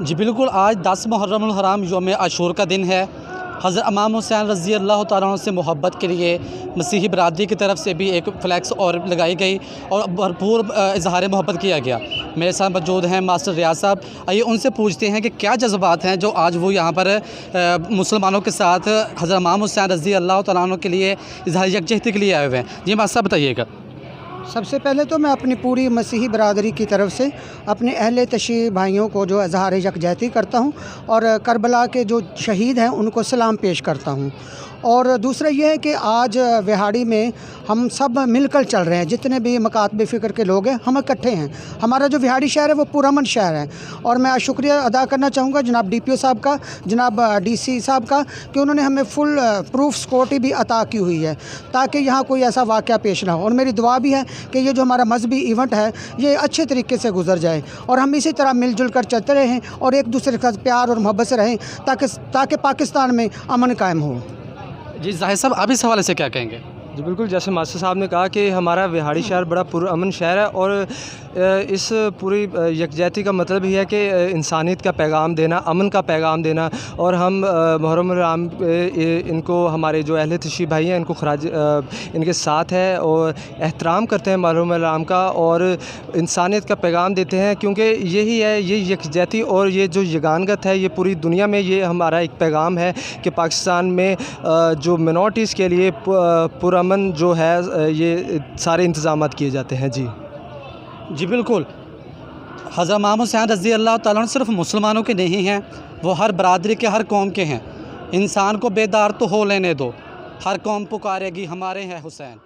جی بالکل، آج 10 محرم-ul-Haram یوم عاشور کا دن ہے۔ حضرت امام حسین رضی اللہ تعالیٰ عنہ سے محبت کے لیے مسیحی برادری کی طرف سے بھی ایک فلیکس اور لگائی گئی اور بھرپور اظہار محبت کیا گیا۔ میرے ساتھ موجود ہیں ماسٹر ریاض صاحب، آئیے ان سے پوچھتے ہیں کہ کیا جذبات ہیں جو آج وہ یہاں پر مسلمانوں کے ساتھ حضرت امام حسین رضی اللہ تعالیٰ عنہ کے لیے اظہار یکجہتی کے لیے آئے ہوئے ہیں۔ جی ماسٹر صاحب بتائیے گا۔ سب سے پہلے تو میں اپنی پوری مسیحی برادری کی طرف سے اپنے اہل تشیع بھائیوں کو جو اظہار یکجہتی کرتا ہوں اور کربلا کے جو شہید ہیں ان کو سلام پیش کرتا ہوں۔ اور دوسرا یہ ہے کہ آج وہاڑی میں ہم سب مل کر چل رہے ہیں، جتنے بھی مکاتب فکر کے لوگ ہیں ہم اکٹھے ہیں۔ ہمارا جو وہاڑی شہر ہے وہ پرامن شہر ہے، اور میں شکریہ ادا کرنا چاہوں گا جناب ڈی پی او صاحب کا، جناب ڈی سی صاحب کا، کہ انہوں نے ہمیں فل پروف سیکورٹی بھی عطا کی ہوئی ہے تاکہ یہاں کوئی ایسا واقعہ پیش نہ ہو۔ اور میری دعا بھی ہے کہ یہ جو ہمارا مذہبی ایونٹ ہے یہ اچھے طریقے سے گزر جائے اور ہم اسی طرح مل جل کر چلتے رہیں اور ایک دوسرے کے ساتھ پیار اور محبت سے رہیں تاکہ پاکستان میں امن قائم ہو۔ جی ظاہر صاحب، آپ اس حوالے سے کیا کہیں گے؟ جی بالکل، جیسے ماسٹر صاحب نے کہا کہ ہمارا وہاڑی شہر بڑا پرامن شہر ہے، اور اس پوری یکجہتی کا مطلب یہ ہے کہ انسانیت کا پیغام دینا، امن کا پیغام دینا، اور ہم محرم-ul-Haram ان کو، ہمارے جو اہل تشیع بھائی ہیں ان کو ان کے ساتھ ہے اور احترام کرتے ہیں محرم-ul-Haram کا، اور انسانیت کا پیغام دیتے ہیں، کیونکہ یہی ہے، یہ یکجہتی اور یہ جو یگانگت ہے یہ پوری دنیا میں یہ ہمارا ایک پیغام ہے کہ پاکستان میں جو منورٹیز کے لیے پرامن جو ہے یہ سارے انتظامات کیے جاتے ہیں۔ جی بالکل، حضرت امام حسین رضی اللہ تعالیٰ عنہ صرف مسلمانوں کے نہیں ہیں، وہ ہر برادری کے، ہر قوم کے ہیں۔ انسان کو بیدار تو ہو لینے دو، ہر قوم پکارے گی ہمارے ہیں حسین۔